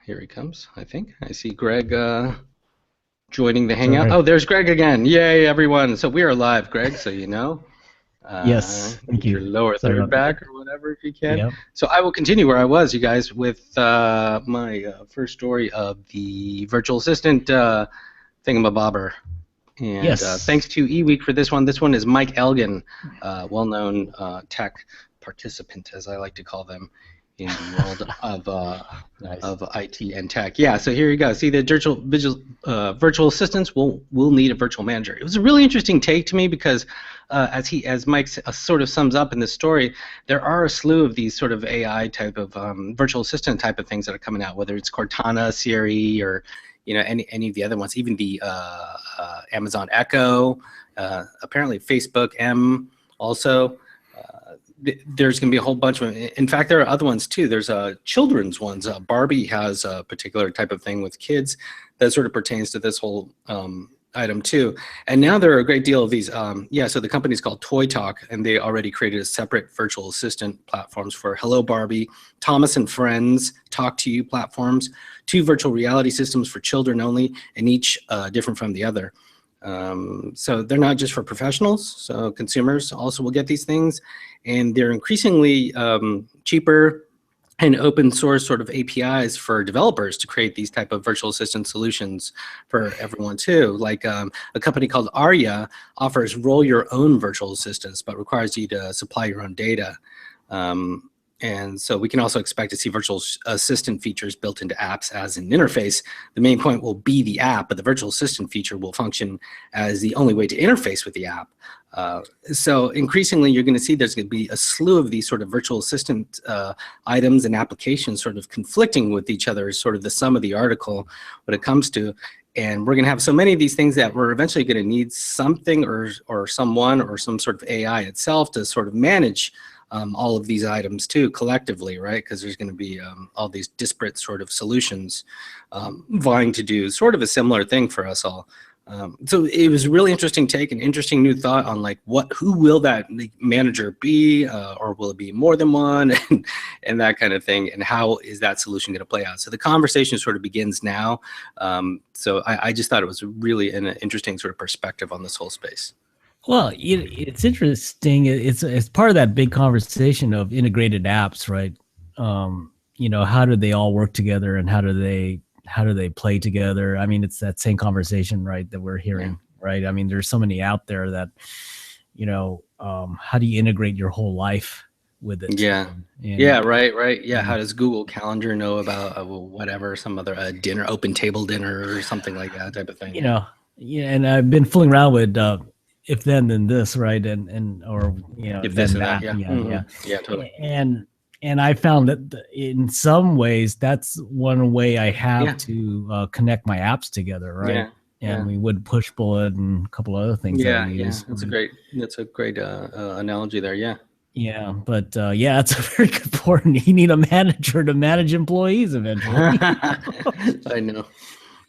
Here he comes, I think. I see Greg joining the hangout. Sorry. Oh, there's Greg again. Yay, everyone. So we are live, Greg, so you know. Yes, thank Get your you. lower Sorry third about that. back or whatever if you can. Yep. So I will continue where I was, you guys, with my first story of the virtual assistant thingamabobber. And Yes. thanks to eWeek for this one. This one is Mike Elgin, well-known tech participant, as I like to call them, in the world Nice. of IT and tech. Yeah, so here you go. See, the virtual assistants will need a virtual manager. It was a really interesting take to me because, as Mike sort of sums up in this story, there are a slew of these sort of AI type of virtual assistant type of things that are coming out, whether it's Cortana, Siri, or any of the other ones, even the Amazon Echo, apparently Facebook M also. There's going to be a whole bunch of them. In fact, there are other ones too. There's children's ones. Barbie has a particular type of thing with kids that sort of pertains to this whole item too. And now there are a great deal of these. So the company's called Toy Talk, and they already created a separate virtual assistant platforms for Hello Barbie, Thomas and Friends, Talk to You platforms, 2 virtual reality systems for children only, and each different from the other. So they're not just for professionals, so consumers also will get these things, and they're increasingly cheaper and open source sort of APIs for developers to create these type of virtual assistant solutions for everyone too. Like a company called Arya offers roll your own virtual assistants, but requires you to supply your own data. And so we can also expect to see virtual assistant features built into apps as an interface. The main point will be the app, but the virtual assistant feature will function as the only way to interface with the app. So increasingly, you're going to see there's going to be a slew of these sort of virtual assistant items and applications sort of conflicting with each other is sort of the sum of the article when it comes to. And we're going to have so many of these things that we're eventually going to need something or someone or some sort of AI itself to sort of manage all of these items too collectively, right? Because there's going to be all these disparate sort of solutions vying to do sort of a similar thing for us all. So it was a really interesting take, an interesting new thought on like who will that manager be, or will it be more than one, and that kind of thing, and how is that solution going to play out? So the conversation sort of begins now. So I just thought it was really an interesting sort of perspective on this whole space. Well, it's interesting. It's part of that big conversation of integrated apps, right? How do they all work together, and how do they play together? I mean, it's that same conversation, right, that we're hearing, right? I mean, there's so many out there that, how do you integrate your whole life with it? Yeah. Right. Yeah. How does Google Calendar know about whatever, some other open table dinner or something like that type of thing? And I've been fooling around with if then this, right, or if this and that, yeah, totally. And I found that in some ways that's one way I have to connect my apps together, right? And we would push bullet and a couple other things. Yeah, that's a great analogy there. Yeah, but it's a very good point. You need a manager to manage employees eventually. I know.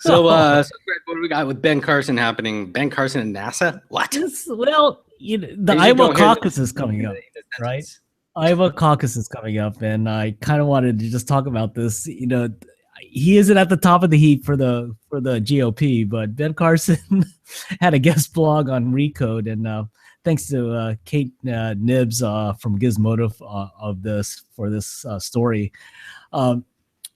So, Greg, what do we got with Ben Carson happening? Ben Carson and NASA? What? Well, the Iowa caucus is coming up, right? Iowa caucus is coming up, and I kind of wanted to just talk about this. He isn't at the top of the heap for the GOP, but Ben Carson had a guest blog on Recode, and thanks to Kate Nibbs from Gizmodo for this story.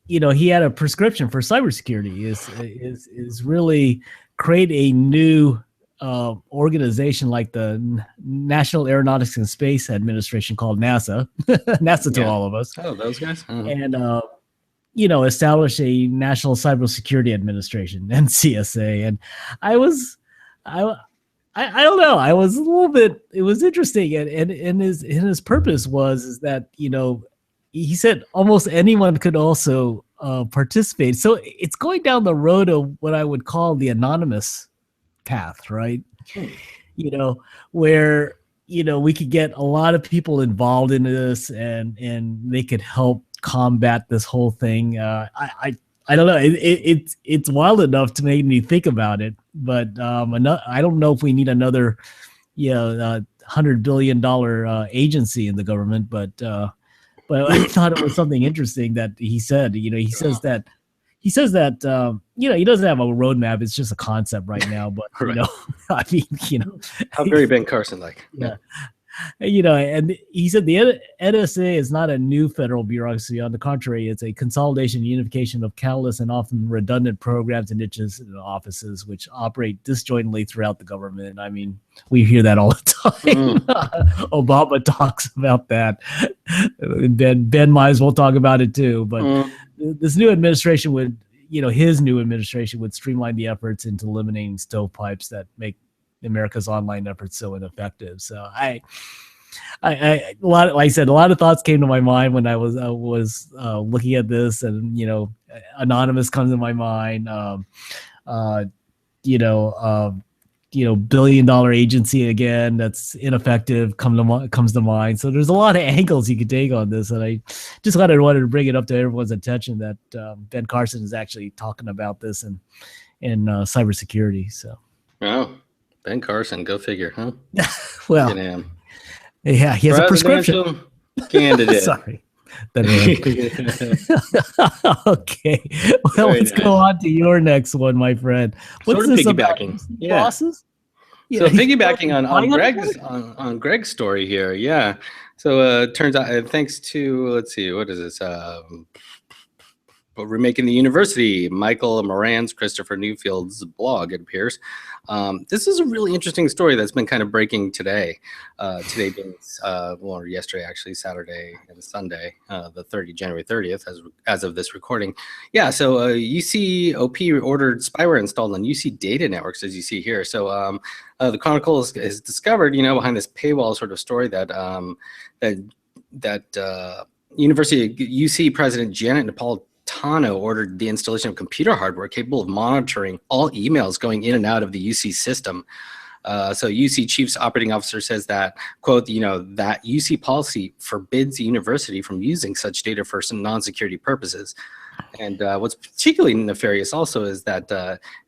He had a prescription for cybersecurity is really create a new organization like the National Aeronautics and Space Administration called NASA, NASA to all of us. Oh, those guys. And establish a National Cybersecurity Administration, NCSA. And I don't know. I was a little bit. It was interesting, and his purpose is that he said almost anyone could also participate. So it's going down the road of what I would call the anonymous path, right? Where we could get a lot of people involved in this, and they could help combat this whole thing. I don't know. It's wild enough to make me think about it, but I don't know if we need another $100 billion agency in the government, but I thought it was something interesting that he said. He says that he says that he doesn't have a roadmap. It's just a concept right now. But right. I mean, how very Ben Carson like. Yeah. And he said the NSA is not a new federal bureaucracy. On the contrary, it's a consolidation and unification of countless and often redundant programs and niches and offices which operate disjointedly throughout the government. I mean, we hear that all the time. Obama talks about that. Ben might as well talk about it too. But this new administration would, his new administration would streamline the efforts into eliminating stovepipes that make America's online efforts so ineffective. So a lot of thoughts came to my mind when I was looking at this, and Anonymous comes to my mind. Billion-dollar agency again that's ineffective comes to mind. So there's a lot of angles you could take on this, and I just wanted to bring it up to everyone's attention that Ben Carson is actually talking about this in cybersecurity. So. Oh. Ben Carson, go figure, huh? Well, yeah, he has a prescription. Candidate. Sorry. Okay. Well, let's go on to your next one, my friend. What's sort of this piggybacking? About yeah. Bosses? Yeah, so piggybacking on Greg's story here. Yeah. So it turns out, thanks to, let's see, what is this? Remaking the University, Michael Moran's Christopher Newfield's blog, it appears. This is a really interesting story that's been kind of breaking today. Today being, yesterday actually, Saturday and Sunday, January 30th, as of this recording. Yeah, so UCOP ordered spyware installed on UC data networks, as you see here. So the Chronicle has discovered, behind this paywall sort of story that University of UC President Janet Napolitano ordered the installation of computer hardware capable of monitoring all emails going in and out of the UC system. So UC Chief's operating officer says that, quote, that UC policy forbids the university from using such data for some non-security purposes. And what's particularly nefarious also is that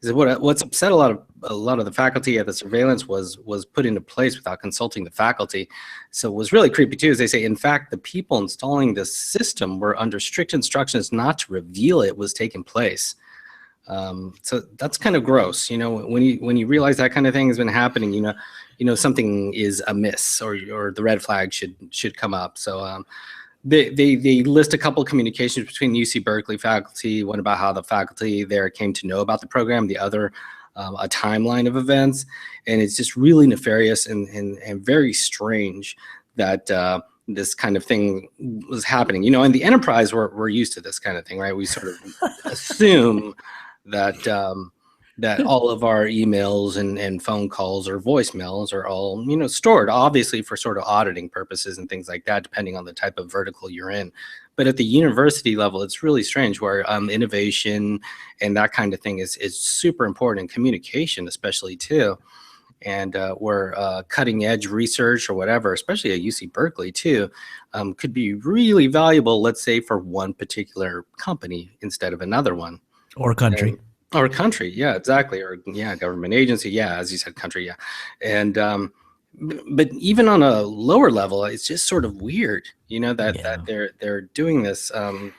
what's upset a lot of the faculty at the surveillance was put into place without consulting the faculty. So what's really creepy too is they say, in fact, the people installing this system were under strict instructions not to reveal it was taking place. So that's kind of gross, when you realize that kind of thing has been happening, something is amiss, or the red flag should come up. So they list a couple of communications between UC Berkeley faculty, one about how the faculty there came to know about the program, the other a timeline of events, and it's just really nefarious and very strange that this kind of thing was happening. In the enterprise, we're used to this kind of thing, right? We sort of assume that all of our emails and phone calls or voicemails are all, stored, obviously for sort of auditing purposes and things like that, depending on the type of vertical you're in. But at the university level, it's really strange where innovation and that kind of thing is super important, communication especially too. And where cutting edge research or whatever, especially at UC Berkeley too, could be really valuable, let's say for one particular company instead of another one. Or country. Or country, yeah, exactly. Or government agency, yeah, as you said, country, yeah. And but even on a lower level, it's just sort of weird, that they're doing this. I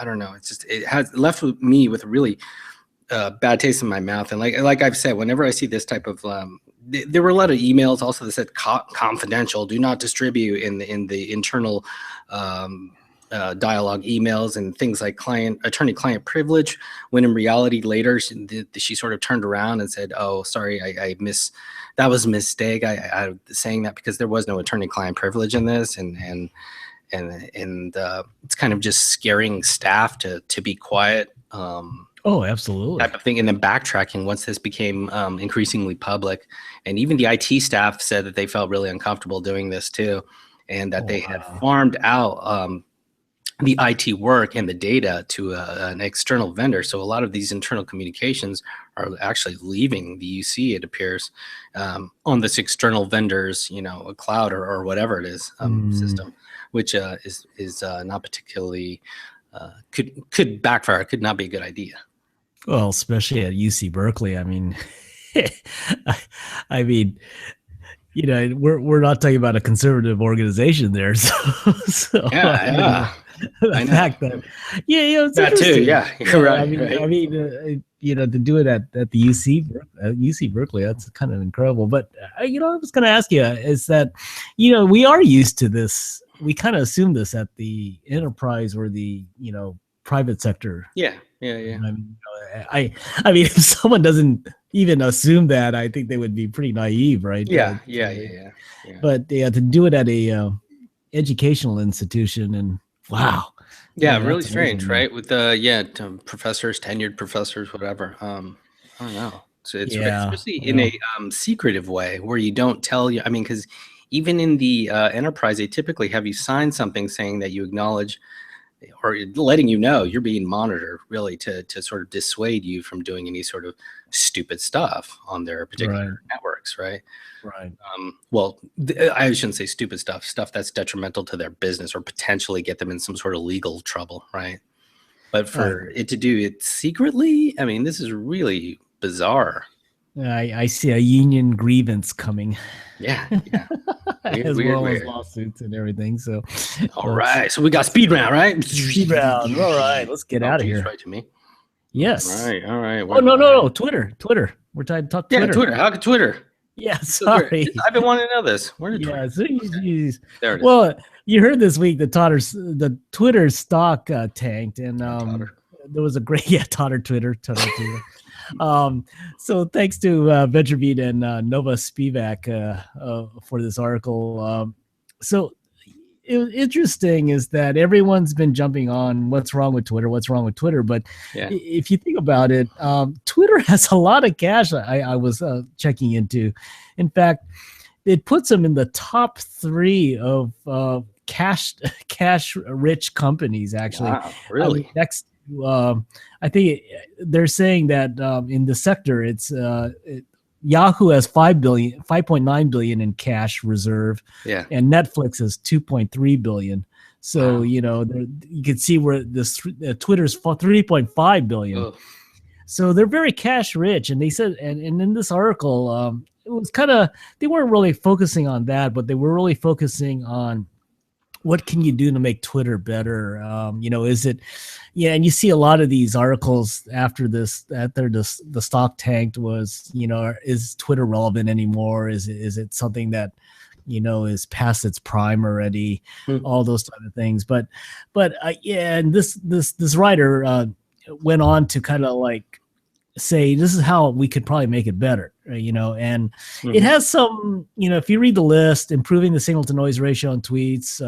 don't know. It's just, it has left me with a really bad taste in my mouth. And like I've said, whenever I see this type of there were a lot of emails also that said confidential, do not distribute in the internal dialogue emails and things like attorney-client privilege, when in reality later she sort of turned around and said, oh, sorry, that was a mistake. I saying that because there was no attorney-client privilege in this, and it's kind of just scaring staff to be quiet. Oh, absolutely. Type of thing. And then backtracking once this became increasingly public, and even the IT staff said that they felt really uncomfortable doing this too, and that they had farmed out the IT work and the data to an external vendor. So a lot of these internal communications are actually leaving the UC, it appears, on this external vendor's, a cloud or whatever it is system, which is not particularly could backfire. Could not be a good idea. Well, especially at UC Berkeley. I mean, we're not talking about a conservative organization there. So yeah. the fact that, it's that interesting. too. Yeah, you're right. I mean, to do it at the UC Berkeley, that's kind of incredible. But I was going to ask you is that, we are used to this. We kind of assume this at the enterprise or the private sector. Yeah. I mean, if someone doesn't even assume that, I think they would be pretty naive, right? Yeah. But to do it at a educational institution, and wow. Yeah, really strange, amazing, right? With professors, tenured professors, whatever. I don't know. So it's especially in a secretive way where you don't tell you. I mean, because even in the enterprise, they typically have you sign something saying that you acknowledge, or letting you know you're being monitored, really, to sort of dissuade you from doing any sort of stupid stuff on their particular networks, right? Right. Well, I shouldn't say stupid stuff that's detrimental to their business or potentially get them in some sort of legal trouble, right? But for it to do it secretly, I mean, this is really bizarre. I see a union grievance coming. Yeah. As well as lawsuits and everything. So, all right. So we got speed round, right? Speed round. All right. Let's get out of here. Right to me. Yes. All right. Oh, no. Twitter. We're trying to talk Twitter. Yeah, Twitter. How could Twitter? Yeah, sorry. I've been wanting to know this. Where did Twitter? There it is. Well, you heard this week the Twitter stock tanked, and there was a great Twitter. So thanks to VentureBeat and Nova Spivak for this article. So it was interesting is that everyone's been jumping on what's wrong with Twitter, but if you think about it, Twitter has a lot of cash. I was checking into. In fact, it puts them in the top 3 of cash rich companies, actually. Wow, really? Next, I think they're saying that in the sector, it's Yahoo has $5.9 billion in cash reserve, and Netflix has $2.3 billion. So you can see where this Twitter's $3.5 billion. Ugh. So they're very cash rich, and they said, and in this article, it was kind of, they weren't really focusing on that, but they were really focusing on what can you do to make Twitter better? Is it, and you see a lot of these articles after the stock tanked was, is Twitter relevant anymore? Is it something that, is past its prime already? All those type of things. But and this writer went on to kind of like say, this is how we could probably make it better, and it has some, if you read the list, improving the signal to noise ratio on tweets,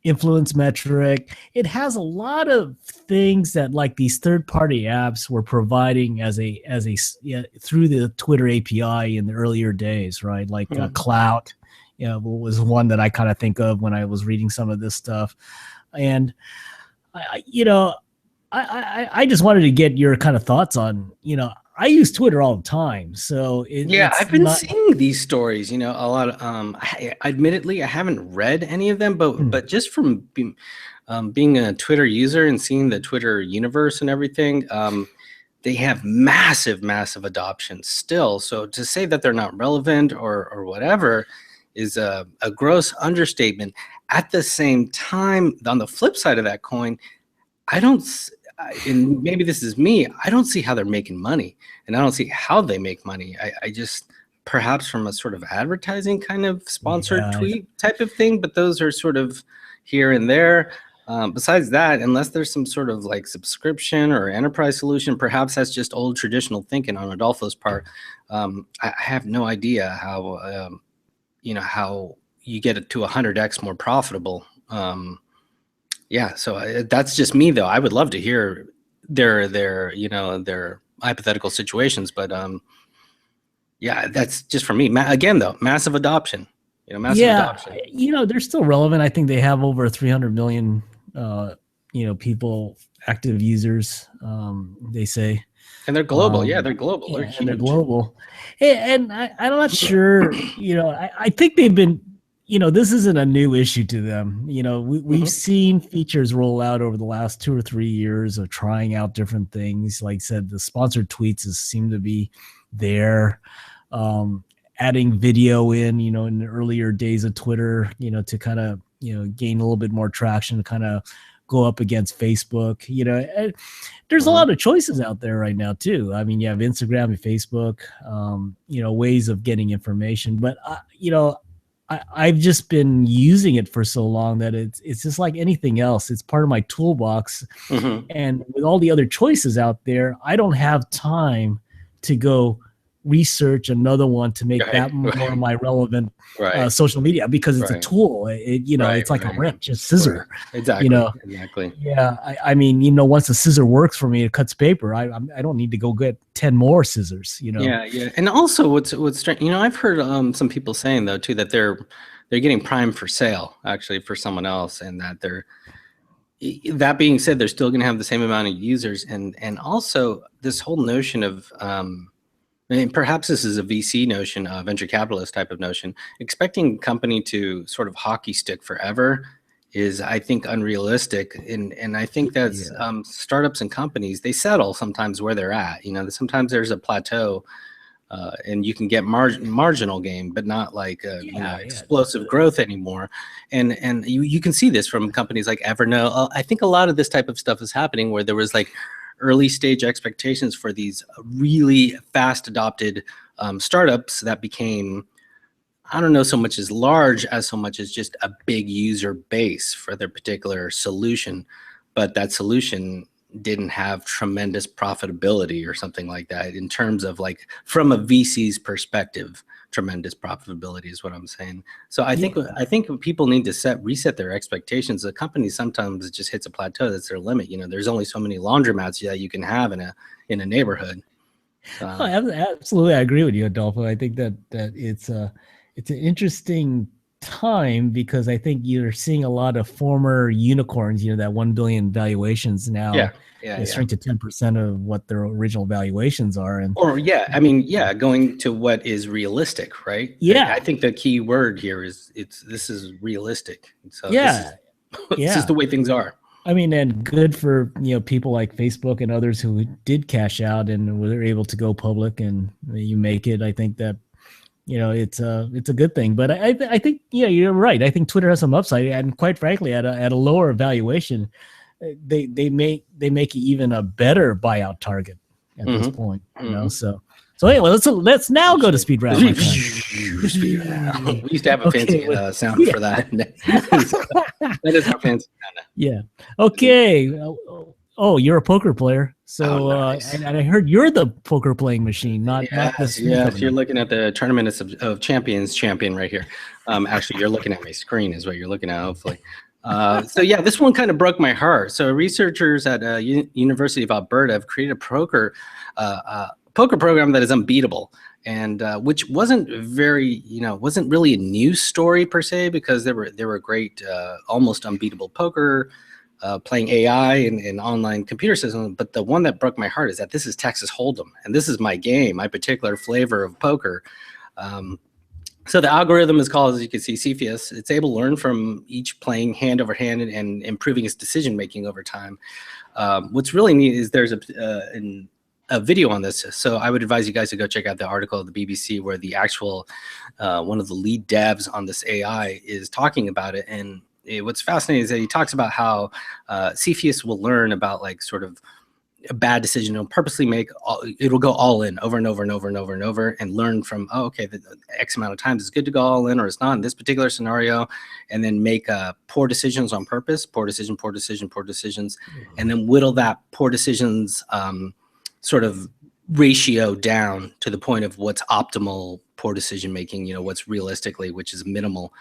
influence metric, it has a lot of things that like these third-party apps were providing as a through the Twitter API in the earlier days, right? Like Clout, was one that I kind of think of when I was reading some of this stuff. And I just wanted to get your kind of thoughts on, I use Twitter all the time. So I've been seeing these stories, a lot of, admittedly, I haven't read any of them, but just from being a Twitter user and seeing the Twitter universe and everything, they have massive adoption still. So to say that they're not relevant or whatever is a gross understatement. At the same time, on the flip side of that coin, and maybe this is me, I don't see how they're making money, and I don't see how they make money. I just, perhaps from a sort of advertising kind of sponsored tweet type of thing, but those are sort of here and there. Besides that, unless there's some sort of like subscription or enterprise solution, perhaps that's just old traditional thinking on Adolfo's part. I have no idea how, how you get it to 100x more profitable. So that's just me, though. I would love to hear their hypothetical situations, but that's just for me. Again, though, massive adoption. Adoption. They're still relevant. I think they have over 300 million, people, active users. They say, and they're global. They're global. They're global, and I'm not sure. I think they've been. This isn't a new issue to them. We've seen features roll out over the last 2 or 3 years of trying out different things. Like I said, the sponsored tweets seem to be there. Adding video in the earlier days of Twitter, to kind of gain a little bit more traction to kind of go up against Facebook. There's a lot of choices out there right now too. I mean, you have Instagram and Facebook, ways of getting information, but I've just been using it for so long that it's just like anything else. It's part of my toolbox. And with all the other choices out there, I don't have time to go research another one to make that more my relevant social media, because it's a tool. It's like a wrench, a scissor. Exactly. Yeah. I mean, once a scissor works for me, it cuts paper. I don't need to go get 10 more scissors. Yeah. And also, what's strange, I've heard some people saying though too that they're getting primed for sale actually for someone else, and that that being said, they're still going to have the same amount of users, and also this whole notion of and perhaps this is a VC notion, a venture capitalist type of notion. Expecting company to sort of hockey stick forever is, I think, unrealistic. And I think that's startups and companies, they settle sometimes where they're at. Sometimes there's a plateau, and you can get marginal gain, but not like explosive growth anymore. And you can see this from companies like Evernote. I think a lot of this type of stuff is happening where there was like early stage expectations for these really fast adopted startups that became, I don't know so much as large as so much as just a big user base for their particular solution. But that solution didn't have tremendous profitability or something like that in terms of like from a VC's perspective. Tremendous profitability is what I'm saying. So I think people need to reset their expectations. The company sometimes it just hits a plateau. That's their limit. There's only so many laundromats that you can have in a neighborhood. Absolutely, I agree with you, Adolfo. I think that it's an interesting time, because I think you're seeing a lot of former unicorns, that 1 billion valuations now. Shrink to 10% of what their original valuations are, going to what is realistic, right? I think the key word here is this is realistic. So this is the way things are. I mean, and good for people like Facebook and others who did cash out and were able to go public and you make it. I think that it's a good thing. But I think you're right. I think Twitter has some upside, and quite frankly, at a lower valuation, they make it even a better buyout target at this point. So anyway, let's now go to speed round. We used to have a fancy sound for that. That is our fancy sound. Yeah. Okay. Oh, you're a poker player. So nice. And I heard you're the poker playing machine, not this. Yes, you're looking at the Tournament of Champions champion right here. Actually, you're looking at my screen is what you're looking at, hopefully. So this one kind of broke my heart. So researchers at University of Alberta have created a poker program that is unbeatable, and which wasn't wasn't really a news story per se, because there were great almost unbeatable poker playing AI and online computer systems. But the one that broke my heart is that this is Texas Hold'em, and this is my game, my particular flavor of poker. So the algorithm is called, as you can see, Cepheus. It's able to learn from each playing hand over hand and improving its decision making over time. What's really neat is there's a video on this. So I would advise you guys to go check out the article of the BBC where the actual one of the lead devs on this AI is talking about it. And what's fascinating is that he talks about how Cepheus will learn about like sort of a bad decision. It'll purposely it'll go all in over and over and over and over and over and learn from, the X amount of times it's good to go all in, or it's not in this particular scenario, and then make poor decisions on purpose, poor decisions, and then whittle that poor decisions sort of ratio down to the point of what's optimal poor decision making, what's realistically, which is minimal.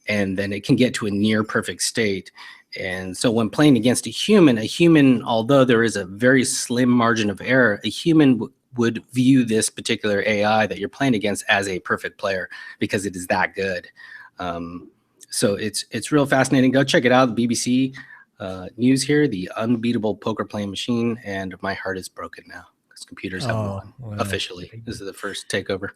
And then it can get to a near perfect state. And so when playing against a human, although there is a very slim margin of error, a human would view this particular AI that you're playing against as a perfect player because it is that good. So it's real fascinating. Go check it out. The BBC news here, the unbeatable poker playing machine, and my heart is broken now because computers have won officially. This is the first takeover.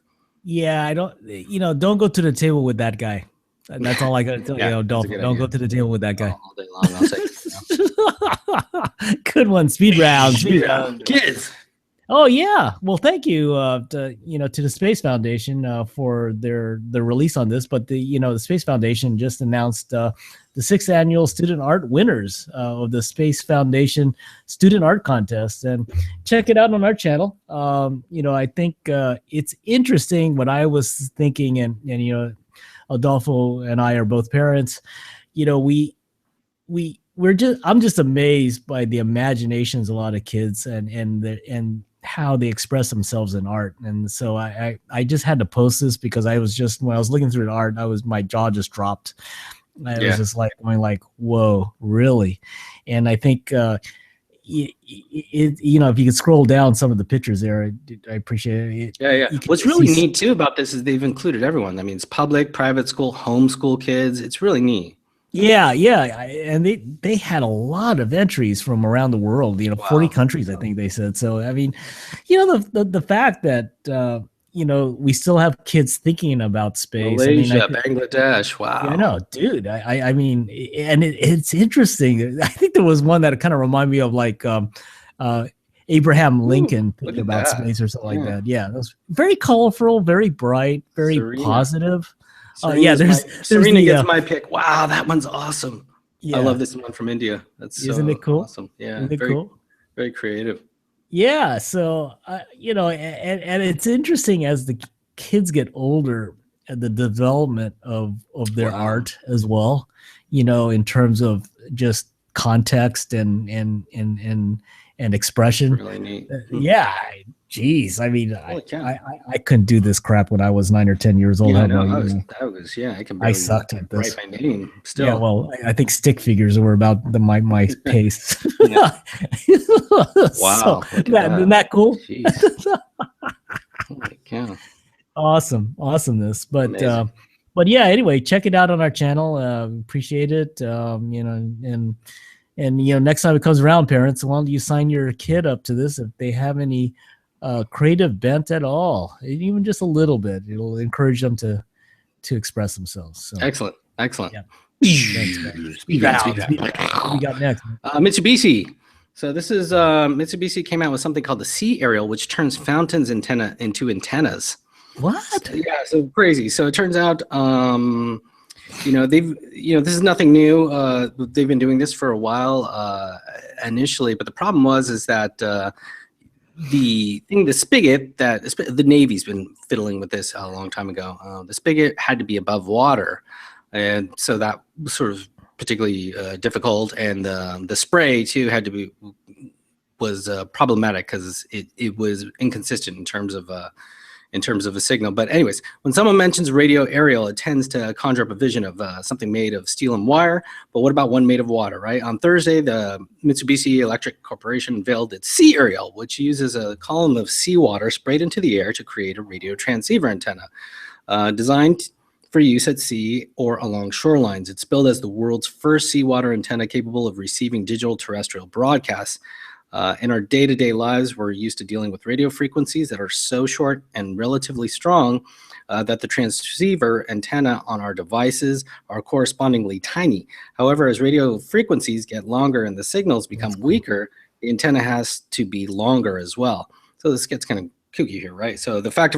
Yeah, don't go to the table with that guy. That's all I got to tell you, Dolphin. Don't go to the table with that guy. All day long, I'll say. Good one. Speed round. Kids. Oh yeah, well, thank you, to the Space Foundation for their release on this. But the Space Foundation just announced the 6th annual student art winners of the Space Foundation Student Art Contest, and check it out on our channel. I think it's interesting. What I was thinking, and Adolfo and I are both parents. I'm just amazed by the imaginations of a lot of kids and how they express themselves in art. And so I just had to post this because when I was looking through the art, my jaw just dropped. I was just going like, whoa, really? And I think if you could scroll down some of the pictures there, I appreciate it. Yeah. What's really neat too about this is they've included everyone. I mean, it's public, private school, homeschool kids. It's really neat. Yeah, and they had a lot of entries from around the world. 40 countries, I think they said. So I mean, the fact that we still have kids thinking about space. Malaysia, Bangladesh. Wow. Yeah, I know, dude. I mean, and it's interesting. I think there was one that kind of reminded me of like Abraham Lincoln thinking about space or something like that. Yeah, that was very colorful, very bright, very positive. Serena gets my pick. Wow, that one's awesome. Yeah. I love this one from India. Isn't it cool? Awesome. Yeah, cool? Very creative. Yeah, so and it's interesting as the kids get older, and the development of their art as well. In terms of just context and expression. Really neat. Yeah. Geez, I mean, I couldn't do this crap when I was 9 or 10 years old. Yeah, I can. I sucked at this. Write my name still. Yeah, well, I think stick figures were about my pace. Wow, isn't that cool? Oh my God. Awesomeness, but yeah. Anyway, check it out on our channel. Appreciate it. And next time it comes around, parents, why don't you sign your kid up to this if they have any creative bent at all, even just a little bit. It'll encourage them to express themselves. So. Excellent. Yeah. Thanks, we got next. Mitsubishi. So this is Mitsubishi came out with something called the SeaAerial, which turns fountains antenna into antennas. What? So crazy. So it turns out this is nothing new. They've been doing this for a while initially, but the problem is that the spigot that the Navy's been fiddling with this a long time ago. The spigot had to be above water, and so that was sort of particularly difficult. And the spray too was problematic because it was inconsistent in terms of a signal. But anyways, when someone mentions radio aerial, it tends to conjure up a vision of something made of steel and wire. But what about one made of water, right? On Thursday, the Mitsubishi Electric Corporation unveiled its SeaAerial, which uses a column of seawater sprayed into the air to create a radio transceiver antenna. Designed for use at sea or along shorelines. It's billed as the world's first seawater antenna capable of receiving digital terrestrial broadcasts. In our day-to-day lives, we're used to dealing with radio frequencies that are so short and relatively strong that the transceiver antenna on our devices are correspondingly tiny. However, as radio frequencies get longer and the signals become weaker, the antenna has to be longer as well. So this gets kind of kooky here, right? So the fact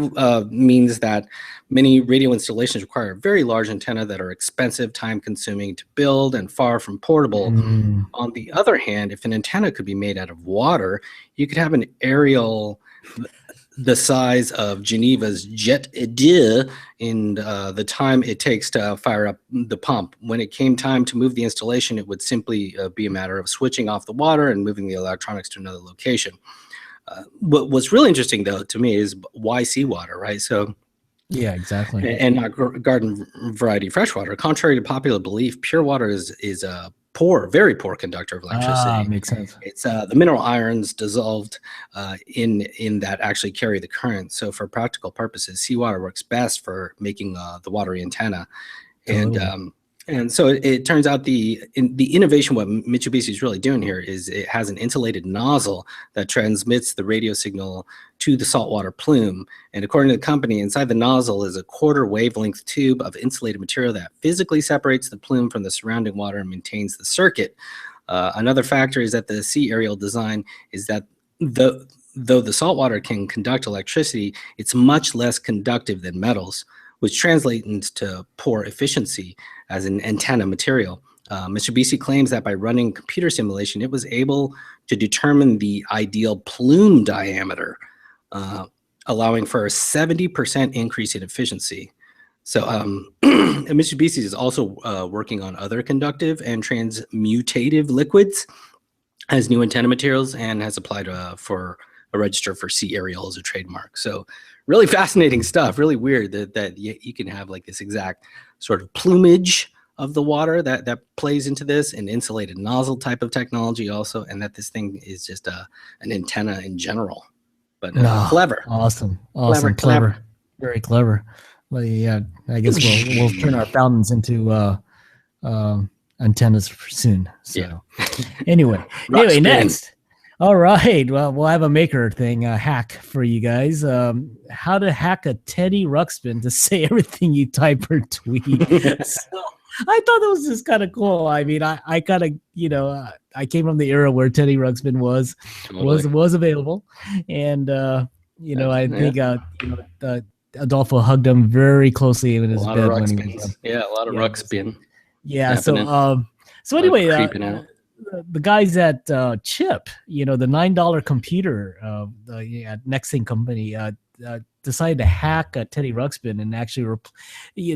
means that many radio installations require very large antenna that are expensive, time-consuming to build, and far from portable. On the other hand, if an antenna could be made out of water, you could have an aerial the size of Geneva's Jet d'Eau in the time it takes to fire up the pump. When it came time to move the installation, it would simply be a matter of switching off the water and moving the electronics to another location. What's really interesting, though, to me is why seawater, right? So, yeah, exactly, and not garden variety freshwater. Contrary to popular belief, pure water is a very poor conductor of electricity. Makes sense. It's the mineral ions dissolved in that actually carry the current. So, for practical purposes, seawater works best for making the watery antenna, and so it turns out the innovation, what Mitsubishi is really doing here is it has an insulated nozzle that transmits the radio signal to the saltwater plume. And according to the company, inside the nozzle is a quarter wavelength tube of insulated material that physically separates the plume from the surrounding water and maintains the circuit. Another factor is that the SeaAerial design is that though the saltwater can conduct electricity, it's much less conductive than metals, which translates into poor efficiency as an antenna material. Mitsubishi claims that by running computer simulation, it was able to determine the ideal plume diameter, allowing for a 70% increase in efficiency. So Mitsubishi is also working on other conductive and transmutative liquids as new antenna materials, and has applied for a register for SeaAerial as a trademark. So really fascinating stuff, really weird that you can have like this exact sort of plumage of the water that plays into this, an insulated nozzle type of technology also, and that this thing is just an antenna in general. But clever. Awesome. Clever. Very clever. Well, yeah, I guess we'll turn our fountains into antennas soon. So yeah. Anyway, next. All right. Well, we'll have a maker thing, a hack for you guys. How to hack a Teddy Ruxpin to say everything you type or tweet. So I thought that was just kind of cool. I mean, I kind of, I came from the era where Teddy Ruxpin was available, and I think Adolfo hugged him very closely in his bed when he was a lot of Ruxpin. Yeah. So anyway, the guys at Chip, the $9 computer, Next Thing Company, decided to hack Teddy Ruxpin and actually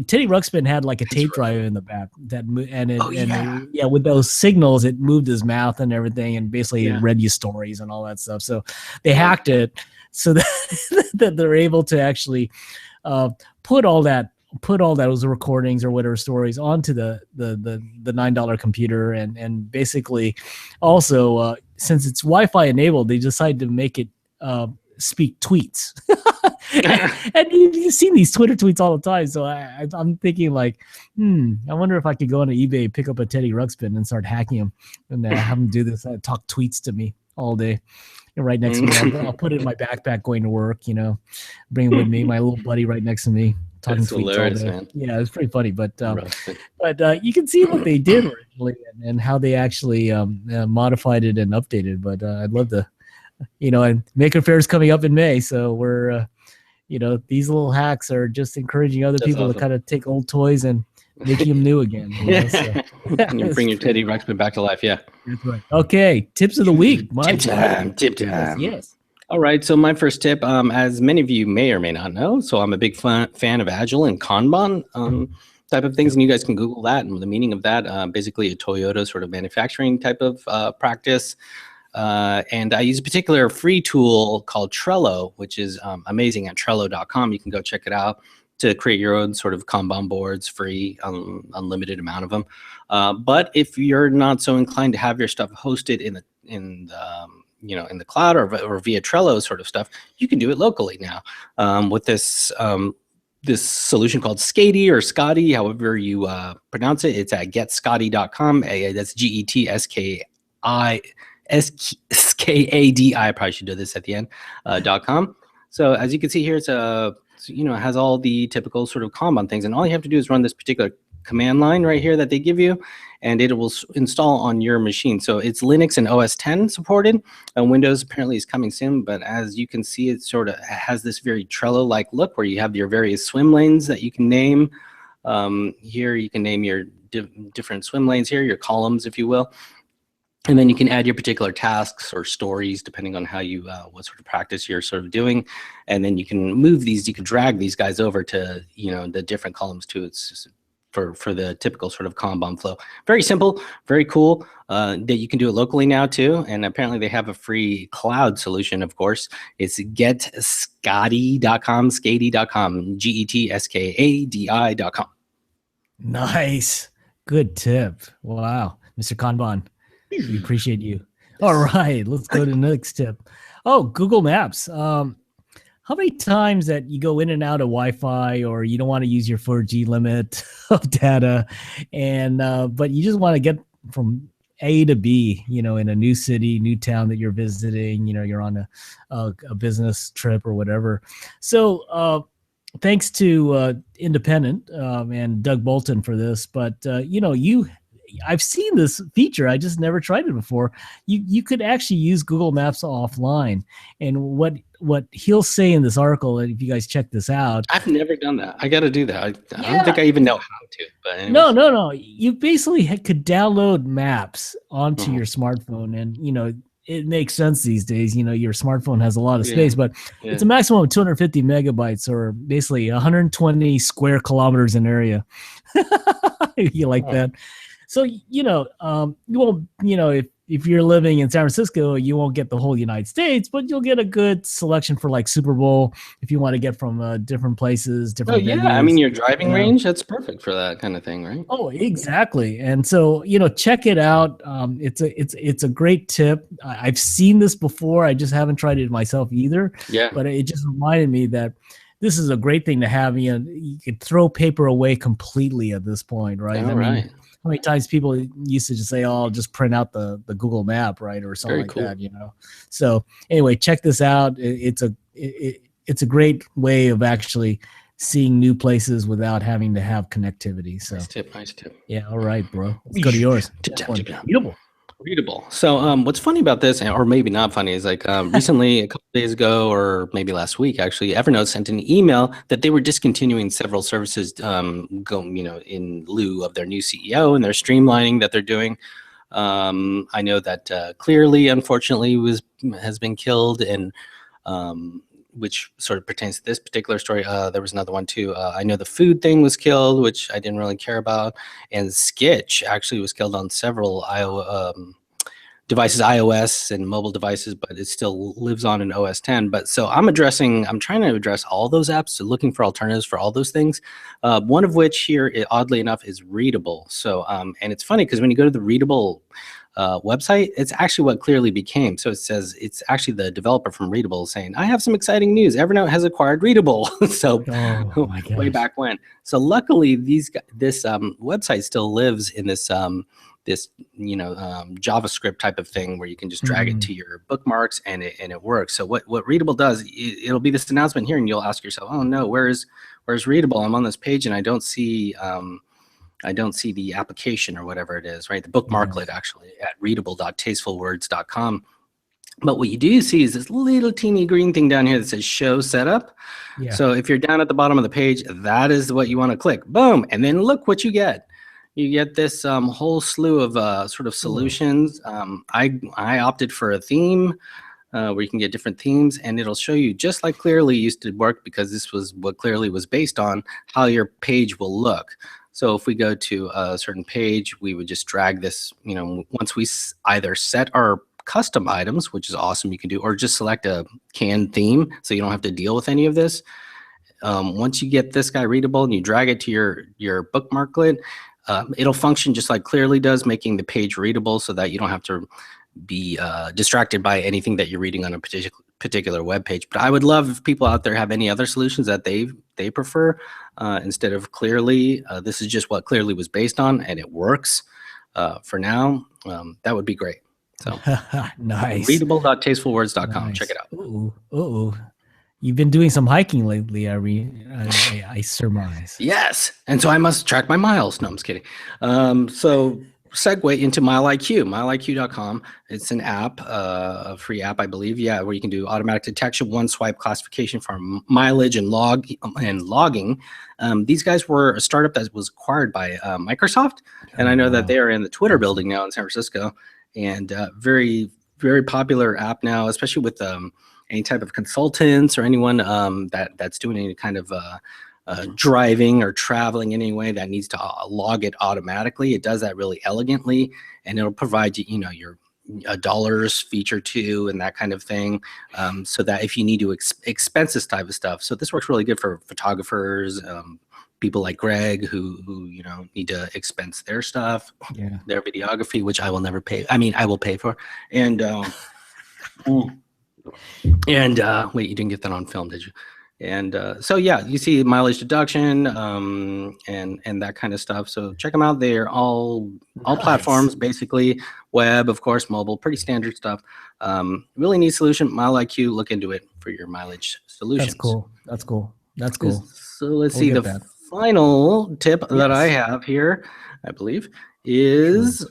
Teddy Ruxpin had like a tape drive in the back with those signals it moved his mouth and everything, and basically it read you stories and all that stuff. So they hacked it so that they're able to actually put all those recordings or whatever stories onto the $9 computer, and basically also since it's Wi-Fi enabled, they decided to make it speak tweets. and you've seen these Twitter tweets all the time, so I'm thinking like, I wonder if I could go on eBay, pick up a Teddy Ruxpin and start hacking him and have him do this, talk tweets to me all day. And right next to me, I'll put it in my backpack going to work, bring it with me, my little buddy right next to me, talking That's tweets hilarious, all day. man. Yeah, it's pretty funny, but you can see what they did originally and how they actually modified it and updated. But I'd love to, and Maker Faire is coming up in May, so we're, these little hacks are just encouraging other people to kind of take old toys and making them new again. And you bring your Teddy Ruxpin back to life. Yeah. That's right. Okay. Tips of the week. Tip time. Yes. All right. So my first tip, as many of you may or may not know, so I'm a big fan of Agile and Kanban type of things. And you guys can Google that and the meaning of that. Basically a Toyota sort of manufacturing type of practice. And I use a particular free tool called Trello, which is amazing at Trello.com. You can go check it out to create your own sort of Kanban boards, free, unlimited amount of them. But if you're not so inclined to have your stuff hosted in the cloud or via Trello sort of stuff, you can do it locally now with this solution called Skadi or Skadi, however you pronounce it. It's at getskadi.com. That's GETSKADI. I probably should do this at the end. .com. So as you can see here, it's it has all the typical sort of Kanban things, and all you have to do is run this particular command line right here that they give you, and it will install on your machine. So it's Linux and OS 10 supported, and Windows apparently is coming soon. But as you can see, it sort of has this very Trello-like look where you have your various swim lanes that you can name. Here you can name your different swim lanes here, your columns, if you will. And then you can add your particular tasks or stories depending on how you, what sort of practice you're sort of doing. And then you can move these, you can drag these guys over to, the different columns too. It's just for the typical sort of Kanban flow. Very simple, very cool, that you can do it locally now too. And apparently they have a free cloud solution, of course. It's getskadi.com, skadi.com, GETSKADI.com. Nice. Good tip. Wow. Mr. Kanban. We appreciate you. All right, let's go to the next tip. Oh, Google Maps. How many times that you go in and out of Wi-Fi, or you don't want to use your 4G limit of data, and but you just want to get from A to B, in a new city, new town that you're visiting, you're on a business trip or whatever. So thanks to Independent and Doug Bolton for this, but I've seen this feature. I just never tried it before. You could actually use Google Maps offline, and what he'll say in this article, and if you guys check this out, I've never done that. I got to do that. I don't think I even know how to. But anyways. No. You basically could download maps onto your smartphone, and it makes sense these days. Your smartphone has a lot of space, but it's a maximum of 250 megabytes, or basically 120 square kilometers in area. You like that? So, you won't, if you're living in San Francisco, you won't get the whole United States, but you'll get a good selection for like Super Bowl if you want to get from different places, different venues. I mean, your driving range, that's perfect for that kind of thing, right? Oh, exactly. And so, check it out. It's a great tip. I've seen this before. I just haven't tried it myself either. Yeah. But it just reminded me that this is a great thing to have. You could throw paper away completely at this point, right? Right. How many times people used to just say, "Oh, I'll just print out the Google Map," right, or something that. So anyway, check this out. It's a great way of actually seeing new places without having to have connectivity. So nice tip. Yeah, all right, bro. Let's go to yours. Readable. So what's funny about this, or maybe not funny, is like recently, a couple days ago, or maybe last week, actually, Evernote sent an email that they were discontinuing several services, in lieu of their new CEO and their streamlining that they're doing. I know that Clearly, unfortunately, has been killed, and which sort of pertains to this particular story. There was another one too. I know the food thing was killed, which I didn't really care about. And Skitch actually was killed on several devices, iOS and mobile devices, but it still lives on in OS 10. But so I'm trying to address all those apps, so looking for alternatives for all those things. One of which here, oddly enough, is Readable. So, and it's funny because when you go to the Readable website, it's actually what Clearly became. So it says it's actually the developer from Readable saying, "I have some exciting news. Evernote has acquired Readable." So way back when. So luckily, this website still lives in this JavaScript type of thing where you can just drag it to your bookmarks and it works. So what Readable does, it'll be this announcement here, and you'll ask yourself, "Oh no, where's Readable? I'm on this page and I don't see the application," or whatever it is, right? The bookmarklet actually at readable.tastefulwords.com. But what you do see is this little teeny green thing down here that says show setup. So if you're down at the bottom of the page, that is what you want to click. Boom. And then look what you get. You get this whole slew of sort of solutions. I opted for a theme where you can get different themes, and it'll show you, just like Clearly used to work, because this was what Clearly was based on, how your page will look. So if we go to a certain page, we would just drag this, once we either set our custom items, which is awesome, you can do, or just select a canned theme so you don't have to deal with any of this. Once you get this guy Readable and you drag it to your bookmarklet, it'll function just like Clearly does, making the page readable so that you don't have to be distracted by anything that you're reading on a particular web page. But I would love if people out there have any other solutions that they prefer instead of Clearly. This is just what Clearly was based on, and it works for now. That would be great. So nice. Readable.tastefulwords.com. Nice. Check it out. Ooh. You've been doing some hiking lately, I surmise. Yes, and so I must track my miles. No, I'm just kidding. So segue into MileIQ, MileIQ.com. It's an app, a free app, I believe. Yeah, where you can do automatic detection, one swipe classification for mileage and logging. These guys were a startup that was acquired by Microsoft, and I know that they are in the Twitter building now in San Francisco, and very, very popular app now, especially with any type of consultants or anyone that's doing any kind of driving or traveling in any way that needs to log it automatically. It does that really elegantly, and it'll provide you, your dollars feature too, and that kind of thing, so that if you need to expense this type of stuff. So this works really good for photographers, people like Greg who need to expense their stuff, their videography, which I will never pay. I mean, I will pay for, and wait, you didn't get that on film, did you? And so yeah, you see mileage deduction and that kind of stuff. So check them out. They're all platforms, basically, web, of course, mobile, pretty standard stuff. Really neat solution. MileIQ, look into it for your mileage solutions. That's cool. So let's see the final tip that I have here, I believe, is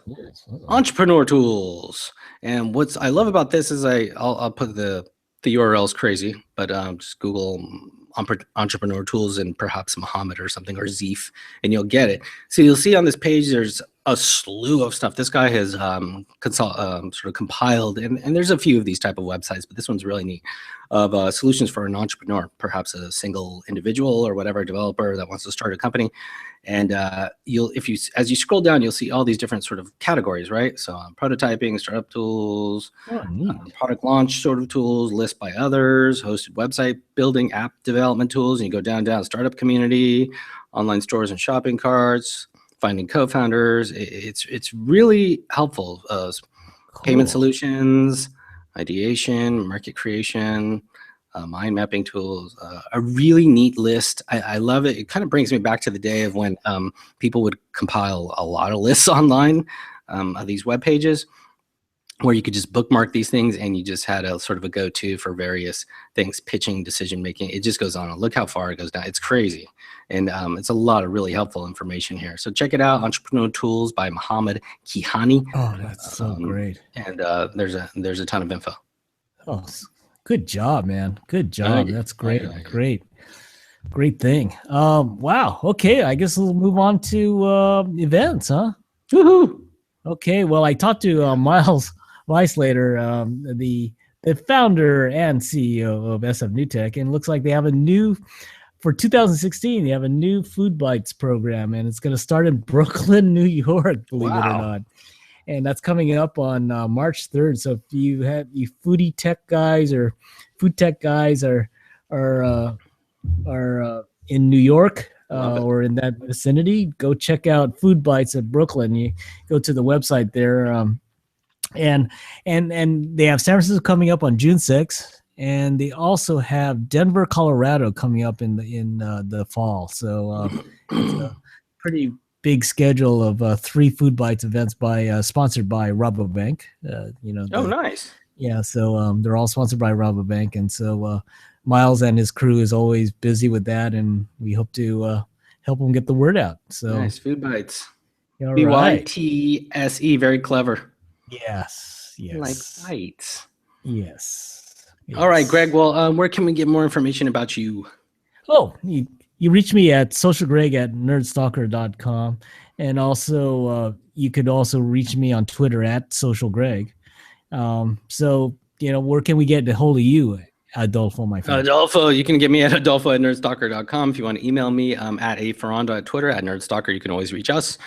entrepreneur tools. And what I love about this is I'll put the URL's crazy, but just Google entrepreneur tools and perhaps Muhammad or something, or Zeef, and you'll get it. So you'll see on this page there's a slew of stuff. This guy has sort of compiled, and there's a few of these type of websites, but this one's really neat, of solutions for an entrepreneur, perhaps a single individual or whatever, developer that wants to start a company. And as you scroll down, you'll see all these different sort of categories, right? So prototyping, startup tools, product launch sort of tools, list by others, hosted website building, app development tools, and you go down, startup community, online stores and shopping carts, finding co-founders. It's really helpful. Payment solutions, ideation, market creation, mind mapping tools, a really neat list. I love it. It kind of brings me back to the day of when people would compile a lot of lists online of these web pages, where you could just bookmark these things and you just had a sort of a go-to for various things, pitching, decision making. It just goes on. Look how far it goes down. It's crazy. And it's a lot of really helpful information here. So check it out, Entrepreneur Tools by Muhammad Kihani. Oh, that's so great. And there's a ton of info. Oh, good job, man. Good job. That's great. Great thing. Wow. Okay. I guess we'll move on to events, huh? Woohoo. Okay. Well, I talked to Miles Weislater, the founder and CEO of SF New Tech, and it looks like they have for 2016, they have a new Foodbytes program, and it's going to start in Brooklyn, New York, believe it or not. And that's coming up on March 3rd. So if you foodie tech guys or food tech guys are in New York or in that vicinity, go check out Foodbytes at Brooklyn. You go to the website there, and they have San Francisco coming up on June 6th, and they also have Denver, Colorado coming up in the fall. So it's a pretty big schedule of 3 Foodbytes events sponsored by Rabobank. Nice. Yeah, so they're all sponsored by Rabobank, and so Miles and his crew is always busy with that, and we hope to help them get the word out. So nice. Foodbytes. BYTSE, very clever. Yes. Like bites. Yes. All right, Greg. Well, where can we get more information about you? Oh, you reach me at socialgreg@nerdstalker.com. And also, you could also reach me on Twitter at socialgreg. So, where can we get a hold of you, Adolfo, my friend? Adolfo, you can get me at adolfo@nerdstalker.com. If you want to email me, at aferrando at Twitter, at nerdstalker. You can always reach us.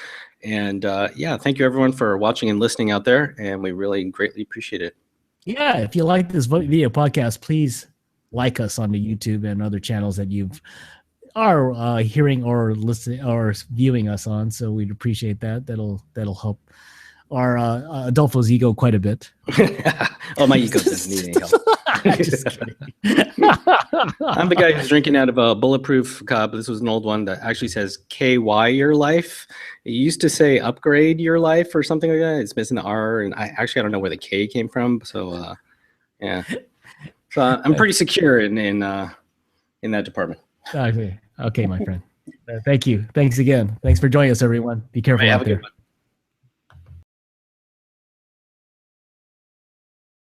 And thank you everyone for watching and listening out there. And we really greatly appreciate it. Yeah, if you like this video podcast, please like us on the YouTube and other channels that you are hearing or listening or viewing us on. So we'd appreciate that. That'll help our Adolfo's ego quite a bit. Oh, my ego doesn't need any help. Just kidding. I'm the guy who's drinking out of a bulletproof cup. This was an old one that actually says KY your life. It used to say upgrade your life or something like that. It's missing the R, and I don't know where the K came from. So yeah. So I'm pretty secure in that department. Okay, my friend. Thank you. Thanks again. Thanks for joining us, everyone. Be careful out there.